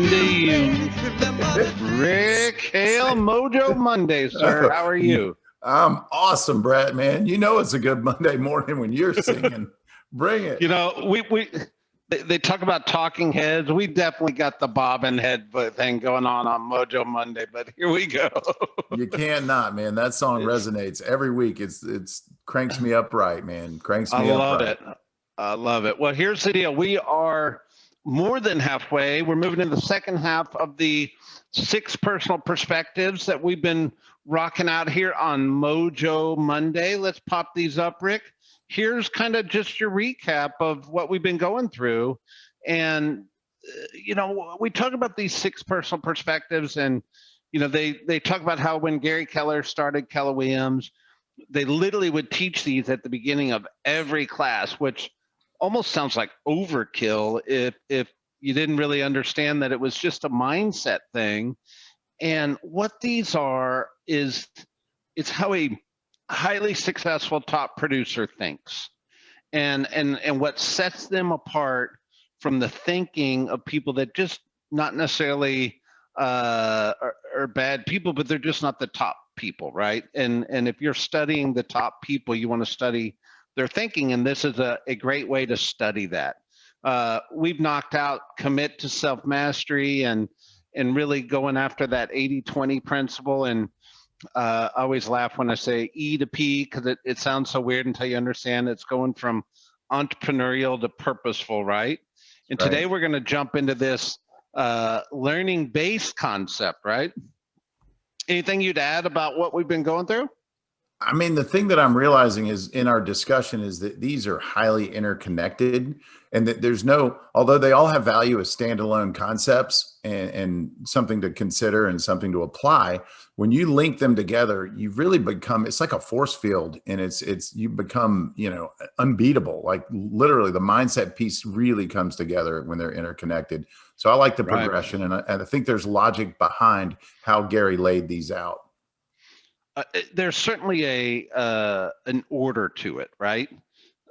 Monday. Rick, hail Mojo Monday, sir. How are you? I'm awesome, Brett, man. You know it's a good Monday morning when you're singing. Bring it. They talk about talking heads. We definitely got the bobbin head thing going on Mojo Monday, but here we go. You can't not, man. That song resonates every week. It's cranks me up right, man. Cranks I me up love right. it. I love it. Well, here's the deal. We are more than halfway. We're moving into the second half of the 6 personal perspectives that we've been rocking out here on Mojo Monday. Let's pop these up, Rick. Here's kind of just your recap of what we've been going through. And, we talk about these 6 personal perspectives, and, they talk about how when Gary Keller started Keller Williams, they literally would teach these at the beginning of every class, which almost sounds like overkill if you didn't really understand that it was just a mindset thing. And what these are is it's how a highly successful top producer thinks, and what sets them apart from the thinking of people that just not necessarily are bad people, but they're just not the top people, right? And if you're studying the top people, you want to study their thinking, and this is a great way to study that. We've knocked out commit to self-mastery and really going after that 80-20 principle. And I always laugh when I say E to P, because it sounds so weird until you understand it's going from entrepreneurial to purposeful, right? And today we're going to jump into this learning-based concept, right? Anything you'd add about what we've been going through? I mean, the thing that I'm realizing is in our discussion is that these are highly interconnected, and that there's although they all have value as standalone concepts and something to consider and something to apply, when you link them together, you really become, it's like a force field, and you become, unbeatable. Like literally the mindset piece really comes together when they're interconnected. So I like the progression, and I think there's logic behind how Gary laid these out. There's certainly an order to it, right?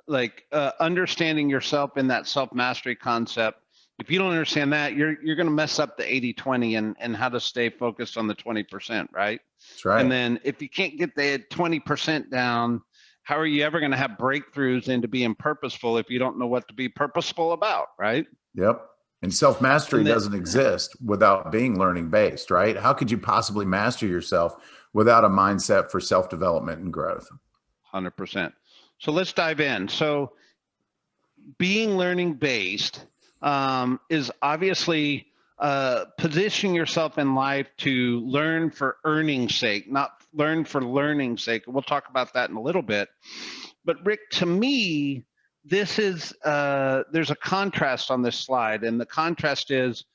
Like understanding yourself in that self-mastery concept. If you don't understand that, you're going to mess up the 80-20 and how to stay focused on the 20%, right? That's right. And then if you can't get the 20% down, how are you ever going to have breakthroughs into being purposeful if you don't know what to be purposeful about, right? Yep. And self-mastery doesn't exist without being learning-based, right? How could you possibly master yourself without a mindset for self-development and growth? 100%. So let's dive in. So being learning-based is obviously positioning yourself in life to learn for earning's sake, not learn for learning's sake. We'll talk about that in a little bit. But Rick, to me, this is there's a contrast on this slide, and the contrast is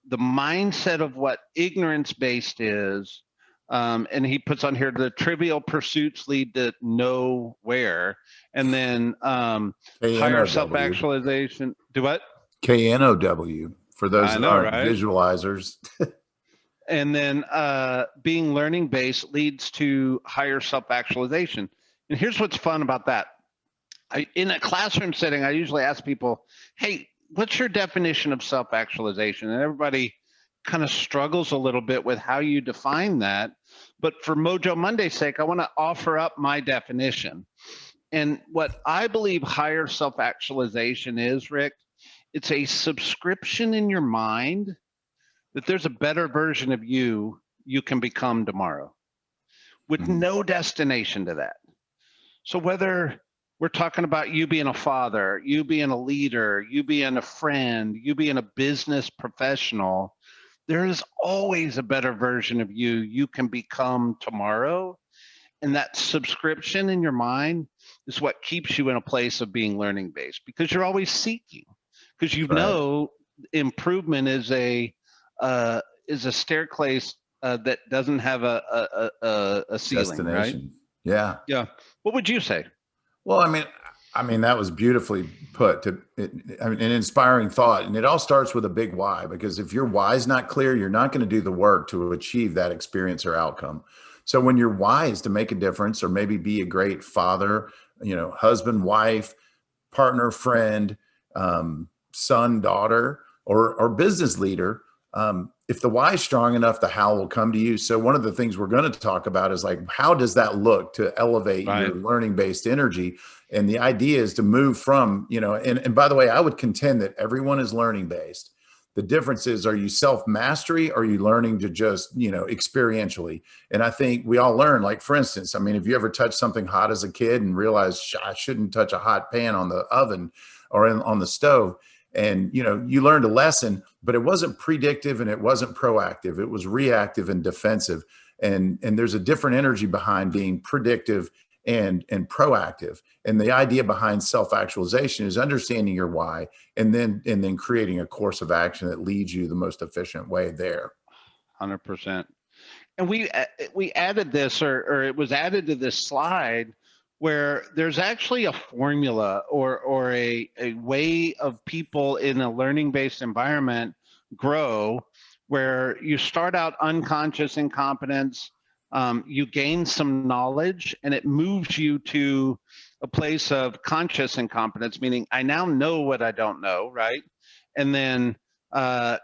the mindset of what ignorance-based is, and he puts on here the trivial pursuits lead to nowhere, and then higher self-actualization. Do what? KNOW for those that aren't right? Visualizers. And then being learning-based leads to higher self-actualization. And here's what's fun about that. In a classroom setting, I usually ask people, hey, what's your definition of self-actualization? And everybody kind of struggles a little bit with how you define that. But for Mojo Monday's sake, I want to offer up my definition. And what I believe higher self-actualization is, Rick, it's a subscription in your mind that there's a better version of you can become tomorrow with no destination to that. So whether we're talking about you being a father, you being a leader, you being a friend, you being a business professional, there is always a better version of you can become tomorrow. And that subscription in your mind is what keeps you in a place of being learning based, because you're always seeking, because know improvement is a staircase that doesn't have a ceiling, right? Yeah. What would you say? Well, I mean, that was beautifully put. An inspiring thought, and it all starts with a big why. Because if your why is not clear, you're not going to do the work to achieve that experience or outcome. So when your why is to make a difference, or maybe be a great father, husband, wife, partner, friend, son, daughter, or business leader, if the why is strong enough, the how will come to you. So one of the things we're going to talk about is like, how does that look to elevate Right. your learning based energy? And the idea is to move from, and by the way, I would contend that everyone is learning based. The difference is, are you self mastery or are you learning to just, experientially? And I think we all learn, like, for instance, I mean, if you ever touched something hot as a kid and realized I shouldn't touch a hot pan on the oven or on the stove, and you learned a lesson, but it wasn't predictive and it wasn't proactive. It was reactive and defensive. And there's a different energy behind being predictive and proactive. And the idea behind self-actualization is understanding your why and then creating a course of action that leads you the most efficient way there. 100%. And we added this, or it was added to this slide, where there's actually a formula or a way of people in a learning based environment grow, where you start out unconscious incompetence, you gain some knowledge, and it moves you to a place of conscious incompetence, meaning I now know what I don't know, right? And then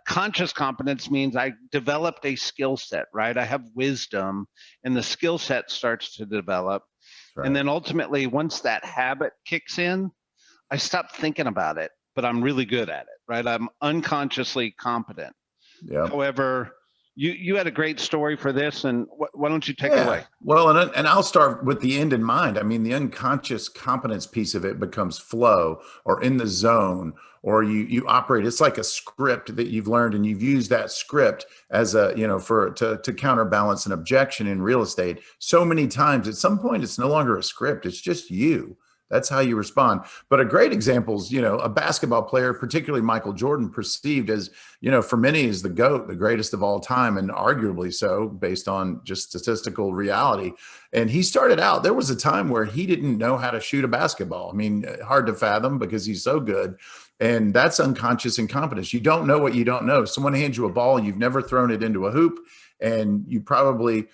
conscious competence means I developed a skill set, right? I have wisdom, and the skill set starts to develop. Right. And then ultimately, once that habit kicks in, I stop thinking about it, but I'm really good at it, right? I'm unconsciously competent. Yeah. However, you had a great story for this, and why don't you take it away? Well, and I'll start with the end in mind. I mean, the unconscious competence piece of it becomes flow or in the zone, or you operate. It's like a script that you've learned, and you've used that script as a to counterbalance an objection in real estate so many times. At some point, it's no longer a script. It's just you. That's how you respond. But a great example is, a basketball player, particularly Michael Jordan, perceived as, for many is the GOAT, the greatest of all time, and arguably so based on just statistical reality. And he started out, there was a time where he didn't know how to shoot a basketball. I mean, hard to fathom because he's so good. And that's unconscious incompetence. You don't know what you don't know. Someone hands you a ball, you've never thrown it into a hoop, and you probably,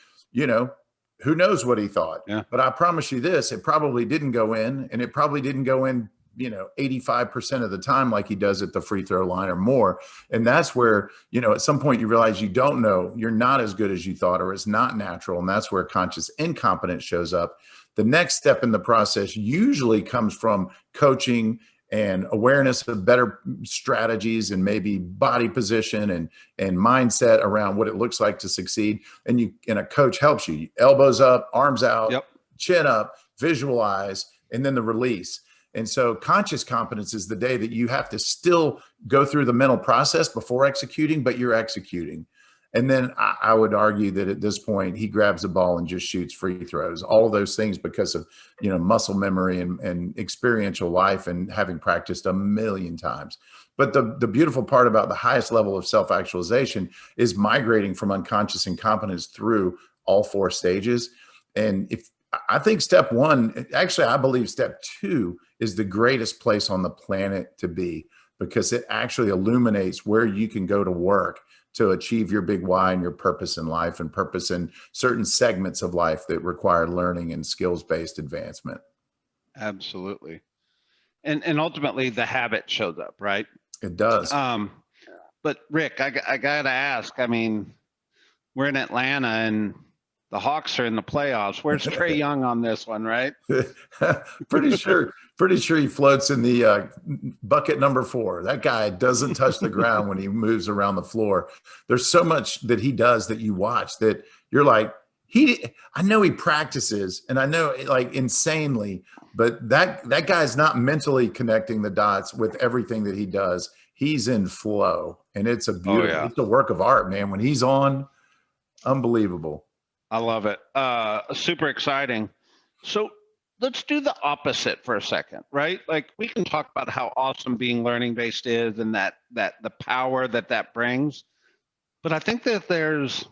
who knows what he thought. Yeah. But I promise you this, it probably didn't go in, and it probably didn't go in, 85% of the time like he does at the free throw line or more. And that's where, at some point you realize you don't know, you're not as good as you thought, or it's not natural. And that's where conscious incompetence shows up. The next step in the process usually comes from coaching and awareness of better strategies and maybe body position and mindset around what it looks like to succeed. And a coach helps you. Elbows up, arms out, Yep. Chin up, visualize, and then the release. And so conscious competence is the day that you have to still go through the mental process before executing, but you're executing. And then I would argue that at this point, he grabs the ball and just shoots free throws, all of those things because of, muscle memory and experiential life and having practiced a million times. But the beautiful part about the highest level of self-actualization is migrating from unconscious incompetence through all four stages. And I think step one, actually, I believe step two is the greatest place on the planet to be, because it actually illuminates where you can go to work to achieve your big why and your purpose in life, and purpose in certain segments of life that require learning and skills-based advancement. Absolutely. And ultimately the habit shows up, right? It does. But Rick, I gotta ask, I mean, we're in Atlanta and the Hawks are in the playoffs. Where's Trae Young on this one, right? Pretty sure he floats in the bucket number 4. That guy doesn't touch the ground when he moves around the floor. There's so much that he does that you watch that you're like, I know he practices, and I know, like, insanely, but that guy's not mentally connecting the dots with everything that he does. He's in flow, and it's a beautiful, it's a work of art, man. When he's on, unbelievable. I love it. Super exciting. So let's do the opposite for a second, right? Like, we can talk about how awesome being learning based is, and that the power that brings. But I think that there's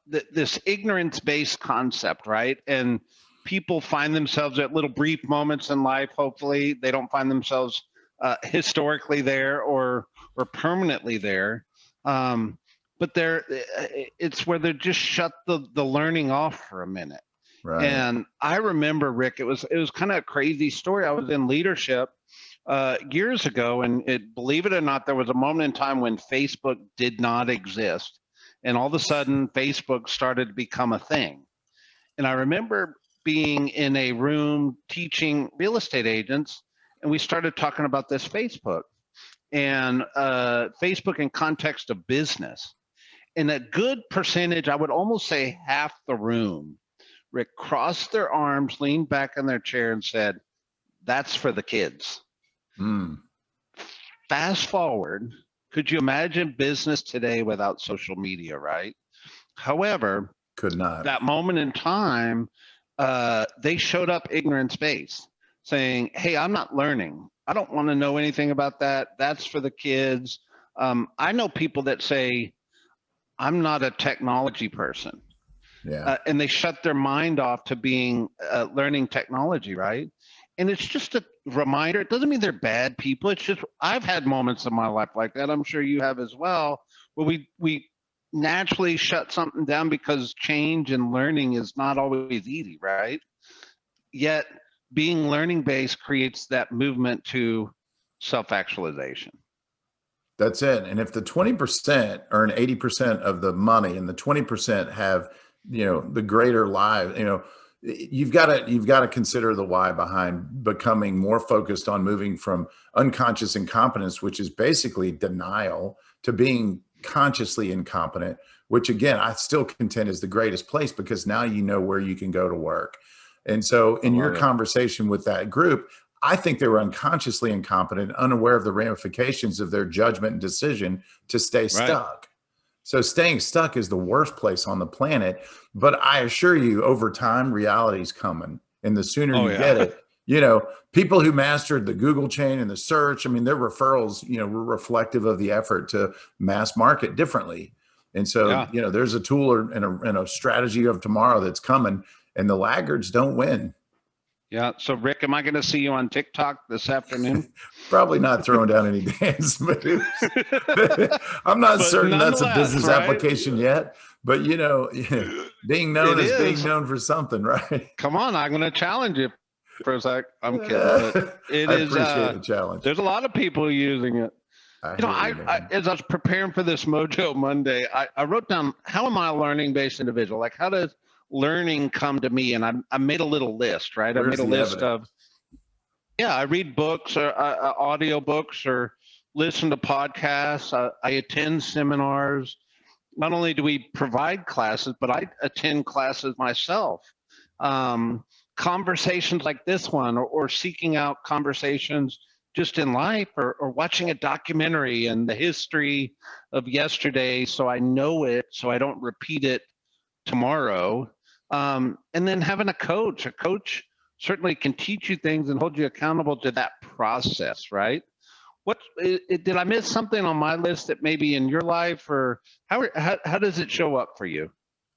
this ignorance based concept, right? And people find themselves at little brief moments in life. Hopefully, they don't find themselves historically there or permanently there. But it's where they just shut the learning off for a minute. Right. And I remember, Rick, it was kind of a crazy story. I was in leadership years ago, and believe it or not, there was a moment in time when Facebook did not exist, and all of a sudden, Facebook started to become a thing. And I remember being in a room teaching real estate agents, and we started talking about this Facebook and Facebook in context of business. And a good percentage, I would almost say half the room, Rick, crossed their arms, leaned back in their chair, and said, "That's for the kids." Mm, Fast forward, could you imagine business today without social media, right? However, could not. that moment in time, they showed up ignorance based, saying, "Hey, I'm not learning. I don't want to know anything about that. That's for the kids." I know people that say, "I'm not a technology person." Yeah. And they shut their mind off to being learning technology, right? And it's just a reminder. It doesn't mean they're bad people. It's just I've had moments in my life like that. I'm sure you have as well, where we naturally shut something down because change and learning is not always easy, right? Yet being learning based creates that movement to self-actualization. That's it. And if the 20% earn 80% of the money and the 20% have, the greater lives, you've got to consider the why behind becoming more focused on moving from unconscious incompetence, which is basically denial, to being consciously incompetent, which again, I still contend is the greatest place because now you know where you can go to work. And so I in your love it. conversation with that group, I think they were unconsciously incompetent, unaware of the ramifications of their judgment and decision to stay Right. stuck. So staying stuck is the worst place on the planet. But I assure you, over time, reality's coming. And the sooner Oh you get yeah. it, people who mastered the Google chain and the search, I mean, their referrals, were reflective of the effort to mass market differently. And so, Yeah. there's a tool and a strategy of tomorrow that's coming, and the laggards don't win. Yeah. So Rick, am I going to see you on TikTok this afternoon? Probably not throwing down any dance moves. I'm not But certain that's a nonetheless, business right? application yet, but being known It is being is. known for something, right? Come on, I'm going to challenge you for a sec. I'm kidding, but it I is. appreciate the challenge. There's a lot of people using it. I You know, hear you, man. as I was preparing for this Mojo Monday, I wrote down how am I a learning based individual? Like, how does learning come to me? And I made a little list, right? I made Where's a the list evidence? of yeah, I read books or audio books or listen to podcasts. I attend seminars. Not only do we provide classes, but I attend classes myself. Um, Conversations like this one, or seeking out conversations just in life, or watching a documentary and the history of yesterday so I know it, so I don't repeat it tomorrow. And then having a coach certainly can teach you things and hold you accountable to that process, right? Did I miss something on my list that maybe in your life, or how does it show up for you?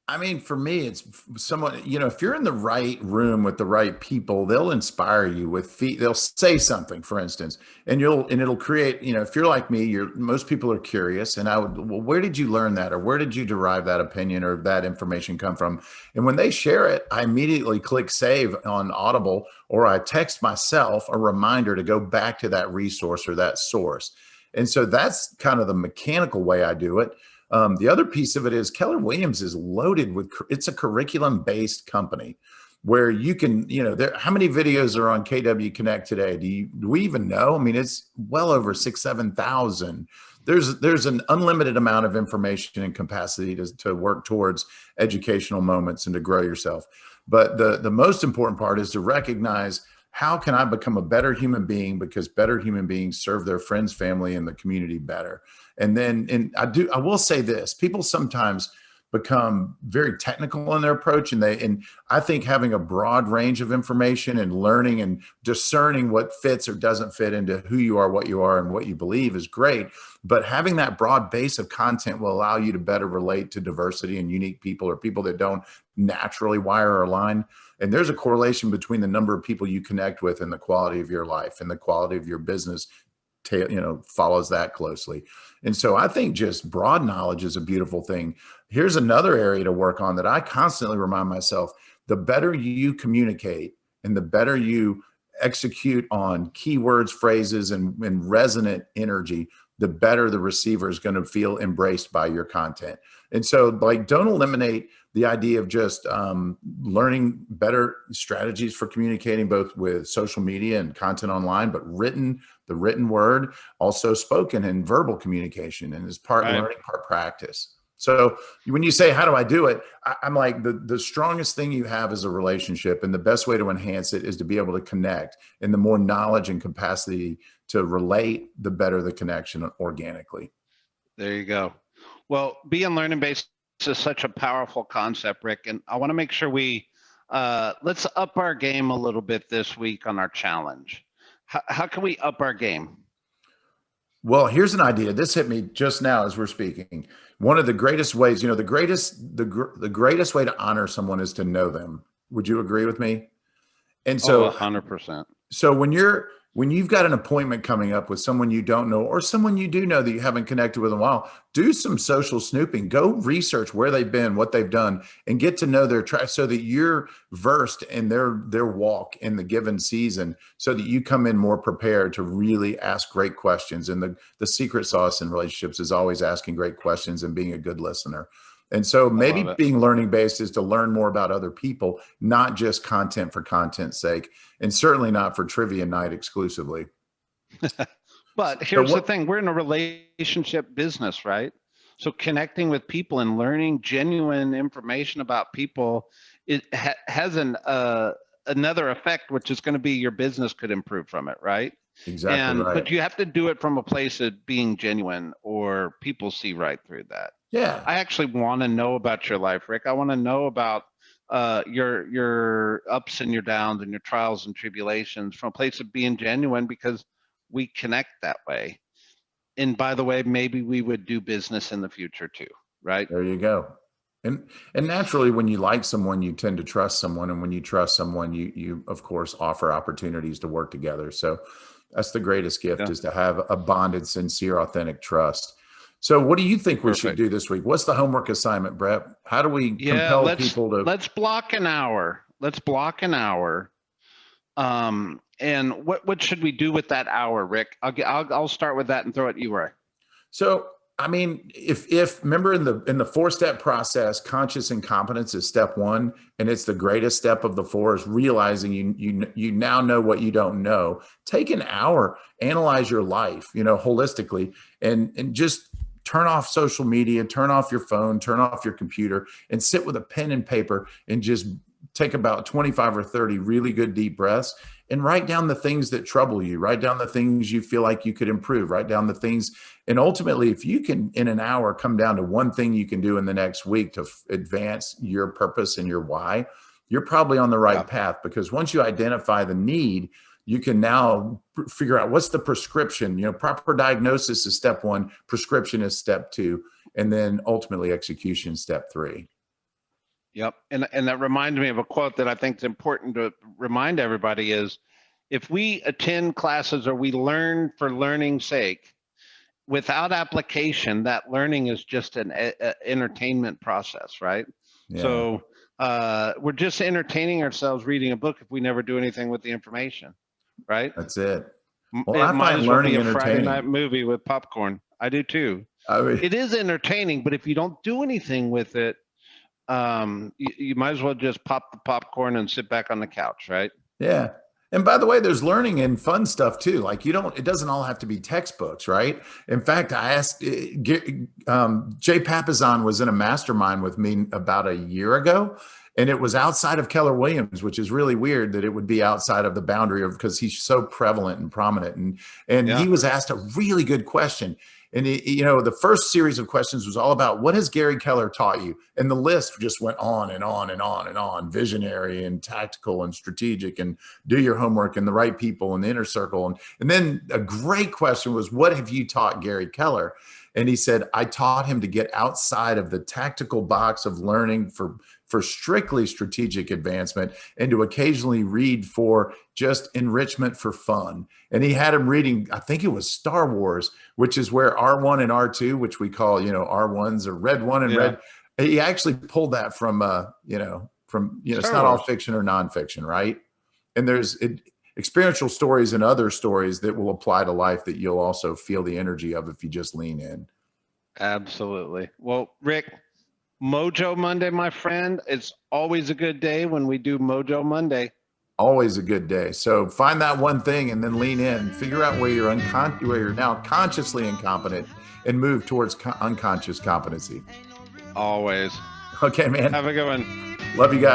I mean, for me, it's someone, if you're in the right room with the right people, they'll inspire you with feet. They'll say something, for instance, and it'll create, if you're like me, most people are curious. And well, where did you learn that? Or where did you derive that opinion or that information come from? And when they share it, I immediately click save on Audible, or I text myself a reminder to go back to that resource or that source. And so that's kind of the mechanical way I do it. The other piece of it is Keller Williams is loaded with, it's a curriculum based company where you can, how many videos are on KW Connect today? Do we even know? I mean, it's well over 7,000. There's an unlimited amount of information and capacity to work towards educational moments and to grow yourself. But the most important part is to recognize, how can I become a better human being, because better human beings serve their friends, family, and the community better. And I will say this, people sometimes become very technical in their approach, and I think having a broad range of information and learning and discerning what fits or doesn't fit into who you are, what you are, and what you believe is great. But having that broad base of content will allow you to better relate to diversity and unique people, or people that don't naturally wire or align. And there's a correlation between the number of people you connect with and the quality of your life, and the quality of your business follows that closely. And so I think just broad knowledge is a beautiful thing. Here's another area to work on that I constantly remind myself: the better you communicate and the better you execute on keywords, phrases, and resonant energy, the better the receiver is going to feel embraced by your content. And so, like, don't eliminate the idea of just learning better strategies for communicating both with social media and content online, but the written word, also spoken and verbal communication, and is part learning, part practice. So when you say, how do I do it? I'm like, the strongest thing you have is a relationship, and the best way to enhance it is to be able to connect. And the more knowledge and capacity to relate, the better the connection organically. There you go. Well, being learning based is such a powerful concept, Rick. And I want to make sure let's up our game a little bit this week on our challenge. How can we up our game? Well, here's an idea. This hit me just now as we're speaking. One of the greatest ways, the greatest way to honor someone is to know them. Would you agree with me? And so, 100%. So when you've got an appointment coming up with someone you don't know, or someone you do know that you haven't connected with in a while, do some social snooping. Go research where they've been, what they've done, and get to know their track so that you're versed in their walk in the given season, so that you come in more prepared to really ask great questions. And the secret sauce in relationships is always asking great questions and being a good listener. And so maybe being learning based is to learn more about other people, not just content for content's sake, and certainly not for trivia night exclusively. But here's the thing. We're in a relationship business, right? So connecting with people and learning genuine information about people, it has another effect, which is going to be your business could improve from it, right? Exactly right. But you have to do it from a place of being genuine, or people see right through that. Yeah. I actually want to know about your life, Rick. I want to know about your ups and your downs and your trials and tribulations from a place of being genuine, because we connect that way. And by the way, maybe we would do business in the future too, right? There you go. And naturally, when you like someone, you tend to trust someone. And when you trust someone, you of course offer opportunities to work together. So that's the greatest gift, is to have a bonded, sincere, authentic trust. So what do you think we should do this week? What's the homework assignment, Brett? How do we compel people to? Let's block an hour. And what should we do with that hour, Rick? I'll start with that and throw it you, Ray. So, I mean, if remember in the 4-step process, conscious incompetence is step 1, and it's the greatest step of the 4, is realizing you now know what you don't know. Take an hour, analyze your life, holistically, and just turn off social media, turn off your phone, turn off your computer, and sit with a pen and paper and just take about 25 or 30 really good deep breaths and write down the things that trouble you, write down the things you feel like you could improve, write down the things. And ultimately, if you can, in an hour, come down to one thing you can do in the next week to advance your purpose and your why, you're probably on the right path. Because once you identify the need, you can now figure out what's the prescription. Proper diagnosis is step 1, prescription is step 2, and then ultimately execution, step 3. Yep. And that reminds me of a quote that I think is important to remind everybody is, if we attend classes or we learn for learning's sake, without application, that learning is just an entertainment process, right? Yeah. So we're just entertaining ourselves reading a book if we never do anything with the information, right? That's it. Well, it might as well be a Friday night movie with popcorn. I do too. It is entertaining, but if you don't do anything with it, you might as well just pop the popcorn and sit back on the couch, right? Yeah. And by the way, there's learning and fun stuff too. Like it doesn't all have to be textbooks, right? In fact, I asked, Jay Papasan was in a mastermind with me about a year ago, and it was outside of Keller Williams, which is really weird that it would be outside of the boundary of, because he's so prevalent and prominent. And he was asked a really good question. And the first series of questions was all about, what has Gary Keller taught you? And the list just went on and on and on and on: visionary and tactical and strategic, and do your homework and the right people and the inner circle. And then a great question was, what have you taught Gary Keller? And he said, I taught him to get outside of the tactical box of learning for strictly strategic advancement, and to occasionally read for just enrichment for fun. And he had him reading, I think it was Star Wars, which is where R1 and R2, which we call, R1s or Red 1 and Red. He actually pulled that from it's not all fiction or nonfiction, right? And experiential stories and other stories that will apply to life that you'll also feel the energy of if you just lean in. Absolutely. Well, Rick, Mojo Monday, my friend. It's always a good day when we do Mojo Monday. Always a good day. So find that one thing and then lean in. Figure out where you're where you're now consciously incompetent, and move towards unconscious competency. Always. Okay, man. Have a good one. Love you guys.